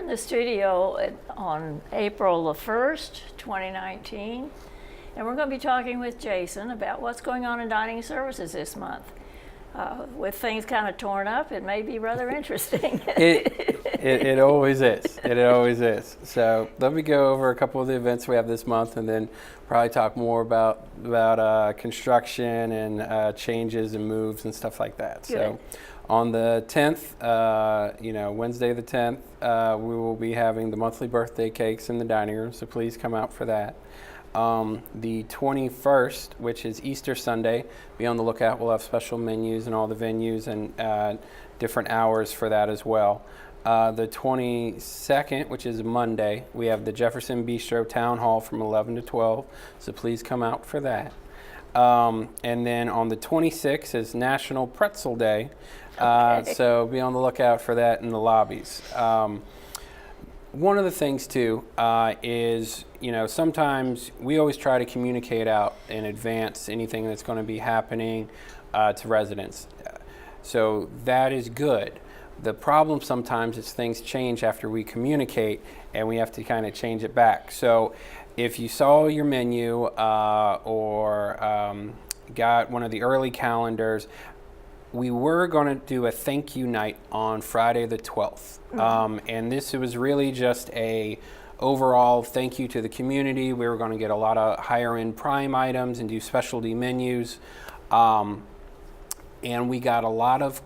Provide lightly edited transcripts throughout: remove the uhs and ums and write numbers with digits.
in the studio on April the 1st, 2019, and we're going to be talking with Jason about what's going on in dining services this month. With things kind of torn up, it may be rather interesting. It always is. It always is. So let me go over a couple of the events we have this month, and then probably talk more about construction and changes and moves and stuff like that. Good. So on the 10th, Wednesday the 10th, we will be having the monthly birthday cakes in the dining room. So please come out for that. The 21st, which is Easter Sunday, be on the lookout. We'll have special menus in all the venues and different hours for that as well. The 22nd, which is Monday, we have the Jefferson Bistro Town Hall from 11 to 12, so please come out for that. And then on the 26th is National Pretzel Day, so be on the lookout for that in the lobbies. One of the things too is, sometimes we always try to communicate out in advance anything that's going to be happening to residents. So that is good. The problem sometimes is things change after we communicate, and we have to kind of change it back. So if you saw your menu or got one of the early calendars, we were going to do a thank you night on Friday the 12th. And this was really just a overall thank you to the community. We were going to get a lot of higher end prime items and do specialty menus. And we got a lot of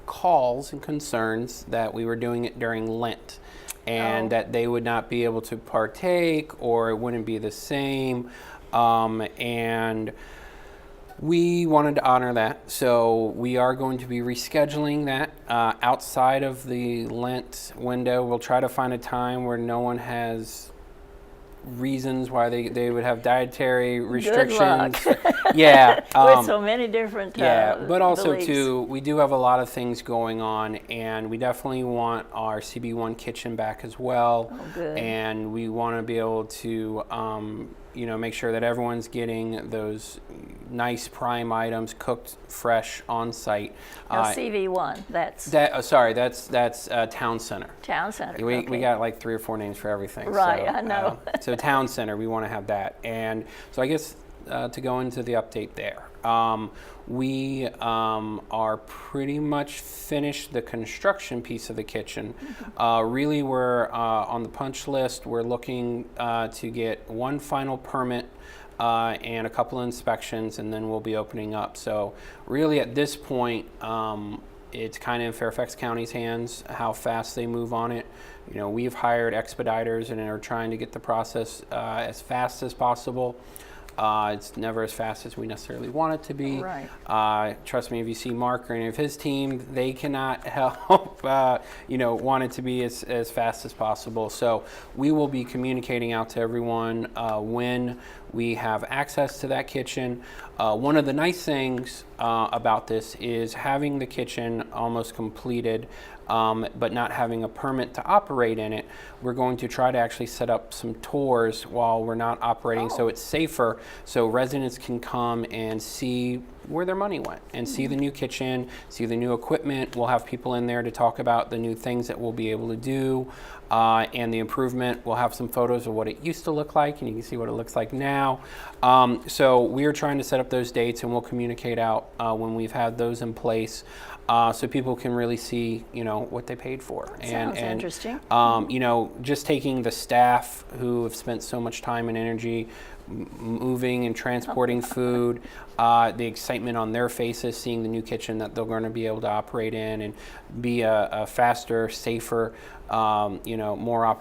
calls and concerns that we were doing it during Lent and that they would not be able to partake or it wouldn't be the same. And we wanted to honor that, so we are going to be rescheduling that outside of the Lent window. We'll try to find a time where no one has reasons why they would have dietary restrictions. Good luck. Yeah. With so many different but also beliefs. too, we do have a lot of things going on, and we definitely want our CB1 kitchen back as well. Oh, good. And we want to be able to make sure that everyone's getting those nice prime items cooked fresh on site. Now, CV1, that's Town Center. Town Center. We got like 3 or 4 names for everything. Right, so, I know. So Town Center, we want to have that. And so I guess to go into the update there, we are pretty much finished the construction piece of the kitchen. Really, we're on the punch list. We're looking to get one final permit and a couple of inspections, and then we'll be opening up. So really at this point, it's kind of in Fairfax County's hands, how fast they move on it. We've hired expediters and are trying to get the process as fast as possible. It's never as fast as we necessarily want it to be. Right. Trust me, if you see Mark or any of his team, they cannot help, want it to be as fast as possible. So we will be communicating out to everyone when we have access to that kitchen. One of the nice things about this is having the kitchen almost completed, but not having a permit to operate in it. We're going to try to actually set up some tours while we're not operating, so it's safer, so residents can come and see where their money went and see the new kitchen, see the new equipment. We'll have people in there to talk about the new things that we'll be able to do and the improvement. We'll have some photos of what it used to look like, and you can see what it looks like now. So we're trying to set up those dates, and we'll communicate out when we've had those in place. So people can really see, what they paid for. Sounds interesting. Just taking the staff who have spent so much time and energy moving and transporting food, the excitement on their faces, seeing the new kitchen that they're going to be able to operate in and be a faster, safer, more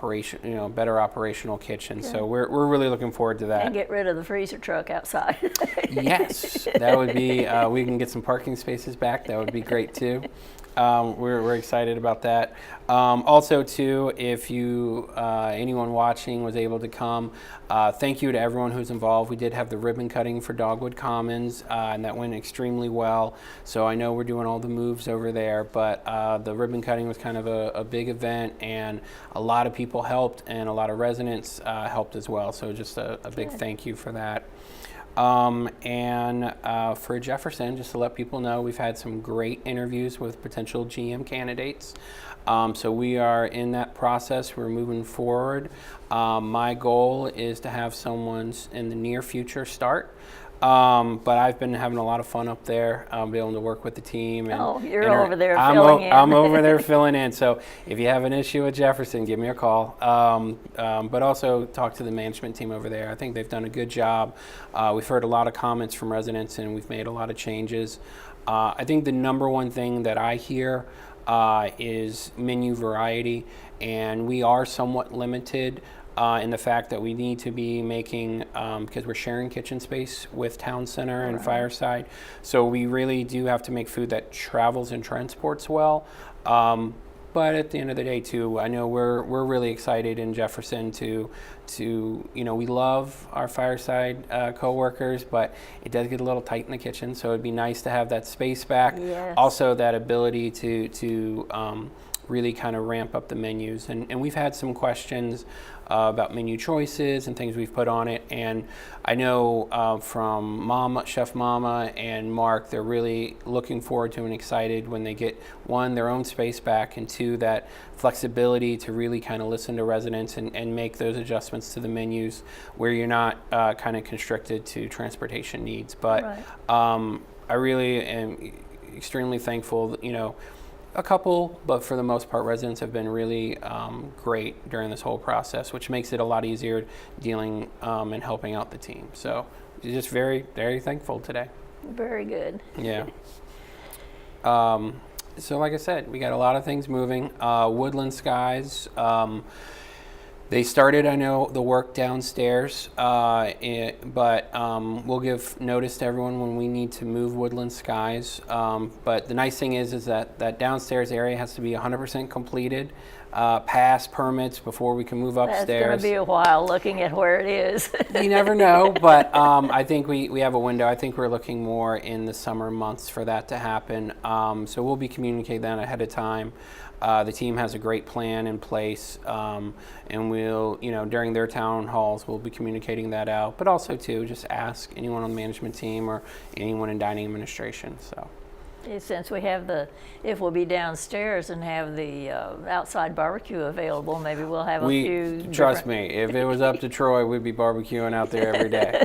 better operational kitchen. Good. So we're really looking forward to that. And get rid of the freezer truck outside. Yes, that would be, we can get some parking spaces back. That would be great too. We're excited about that. Also too, if anyone watching was able to come, thank you to everyone who's involved. We did have the ribbon cutting for Dogwood Commons, and that went extremely well. So I know we're doing all the moves over there, but the ribbon cutting was kind of a big event, and a lot of people helped, and a lot of residents helped as well. So just a big thank you for that. And for Jefferson, just to let people know, we've had some great interviews with potential GM candidates. So we are in that process. We're moving forward. My goal is to have someone in the near future start. But I've been having a lot of fun up there, be able to work with the team. And you're over there filling in. I'm over there filling in. So if you have an issue with Jefferson, give me a call. But also talk to the management team over there. I think they've done a good job. We've heard a lot of comments from residents, and we've made a lot of changes. I think the number one thing that I hear is menu variety, and we are somewhat limited in the fact that we need to be making, because we're sharing kitchen space with Town Center and Fireside, so we really do have to make food that travels and transports well. But at the end of the day, too, I know we're really excited in Jefferson to we love our Fireside coworkers, but it does get a little tight in the kitchen, so it'd be nice to have that space back. Yes. Also, that ability to really kind of ramp up the menus. And we've had some questions about menu choices and things we've put on it. And I know from Chef Mama and Mark, they're really looking forward to and excited when they get, one, their own space back, and two, that flexibility to really kind of listen to residents and make those adjustments to the menus where you're not kind of constricted to transportation needs. But I really am extremely thankful, a couple, but for the most part, residents have been really great during this whole process, which makes it a lot easier dealing and helping out the team. So just very, very thankful today. Very good. Yeah. So like I said, we got a lot of things moving. Woodland Skies, they started, I know, the work downstairs, but we'll give notice to everyone when we need to move Woodland Skies. But the nice thing is that downstairs area has to be 100% completed, pass permits before we can move upstairs. That's going to be a while looking at where it is. You never know, but I think we have a window. I think we're looking more in the summer months for that to happen. So we'll be communicating that ahead of time. The team has a great plan in place, and we'll, during their town halls, we'll be communicating that out. But also, too, just ask anyone on the management team or anyone in dining administration. So. Since we have if we'll be downstairs and have the outside barbecue available, maybe we'll have a few. Trust me, if it was up to Troy, we'd be barbecuing out there every day.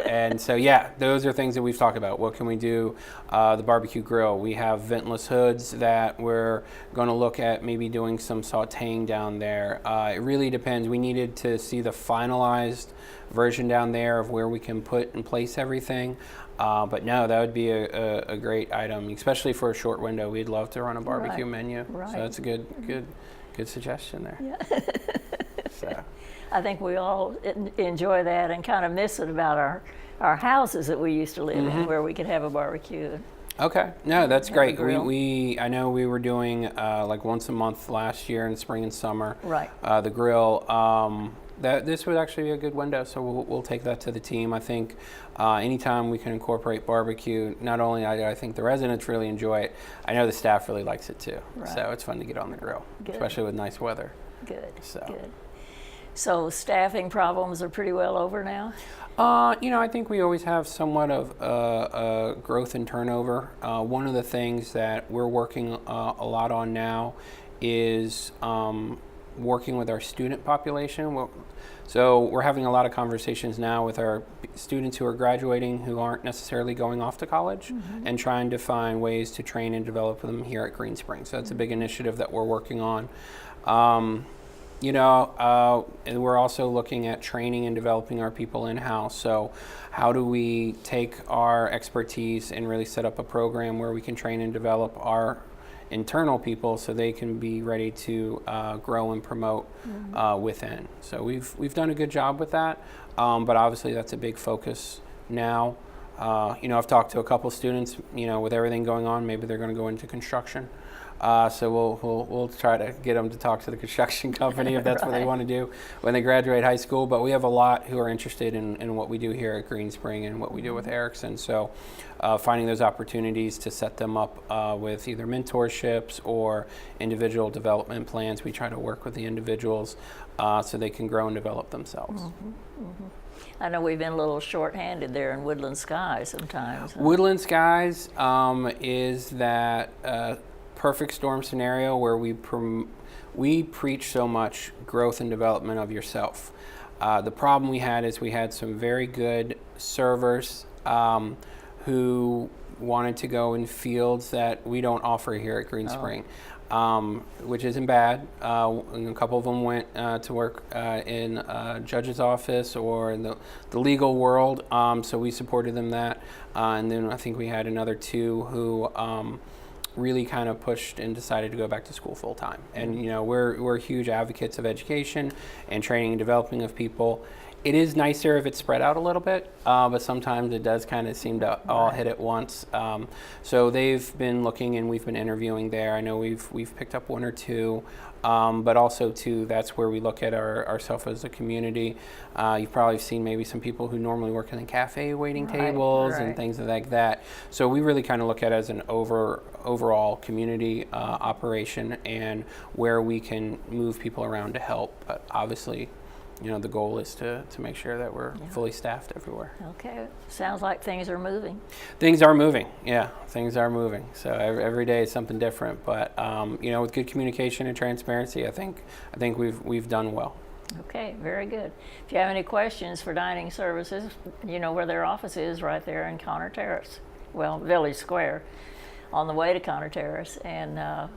And so, yeah, those are things that we've talked about. What can we do? The barbecue grill. We have ventless hoods that we're going to look at maybe doing some sauteing down there. It really depends. We needed to see the finalized version down there of where we can put and place everything. But no, that would be a great item, especially for a short window. We'd love to run a barbecue menu. Right. So that's a good suggestion there. Yeah. So. I think we all enjoy that and kind of miss it about our houses that we used to live in, where we could have a barbecue. Okay, no, that's great. I know we were doing like once a month last year in spring and summer. Right. The grill. This would actually be a good window, so we'll take that to the team. I think anytime we can incorporate barbecue, not only I think the residents really enjoy it, I know the staff really likes it too. Right. So it's fun to get on the grill, especially with nice weather. Good. So. So staffing problems are pretty well over now? I think we always have somewhat of growth and turnover. One of the things that we're working a lot on now is working with our student population. So we're having a lot of conversations now with our students who are graduating who aren't necessarily going off to college, and trying to find ways to train and develop them here at Green Springs. So that's a big initiative that we're working on. And we're also looking at training and developing our people in-house. So how do we take our expertise and really set up a program where we can train and develop our internal people so they can be ready to grow and promote within. So we've done a good job with that, but obviously that's a big focus now. I've talked to a couple students, with everything going on, maybe they're going to go into construction. So we'll try to get them to talk to the construction company if that's what they want to do when they graduate high school. But we have a lot who are interested in what we do here at Green Spring and what we do with Erickson. So finding those opportunities to set them up with either mentorships or individual development plans. We try to work with the individuals so they can grow and develop themselves. I know we've been a little short-handed there in Woodland Skies sometimes. Woodland Skies is that perfect storm scenario where we preach so much growth and development of yourself. The problem we had is we had some very good servers who wanted to go in fields that we don't offer here at Green Spring, which isn't bad. And a couple of them went to work in a judge's office or in the legal world, so we supported them that. And then I think we had another two who really kind of pushed and decided to go back to school full time. And you know, we're huge advocates of education and training and developing of people. It is nicer if it's spread out a little bit, but sometimes it does kind of seem to all hit at once. So they've been looking, and we've been interviewing there. I know we've picked up one or two, but also too, that's where we look at ourselves as a community. You've probably seen maybe some people who normally work in the cafe waiting tables and things like that. So we really kind of look at it as an overall community operation, and where we can move people around to help. But obviously, you know, the goal is to make sure that we're fully staffed everywhere. Okay, sounds like things are moving. Things are moving, yeah, things are moving. So every day is something different, but you know, with good communication and transparency, I think we've done well. Okay, very good. If you have any questions for dining services, you know where their office is, right there in Connor Terrace. Well, Village Square, on the way to Connor Terrace, and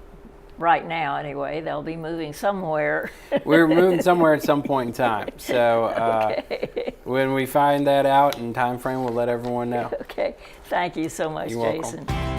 right now, anyway, they'll be moving somewhere. We're moving somewhere at some point in time. So when we find that out in time frame, we'll let everyone know. Okay. Thank you so much, You're Jason. welcome.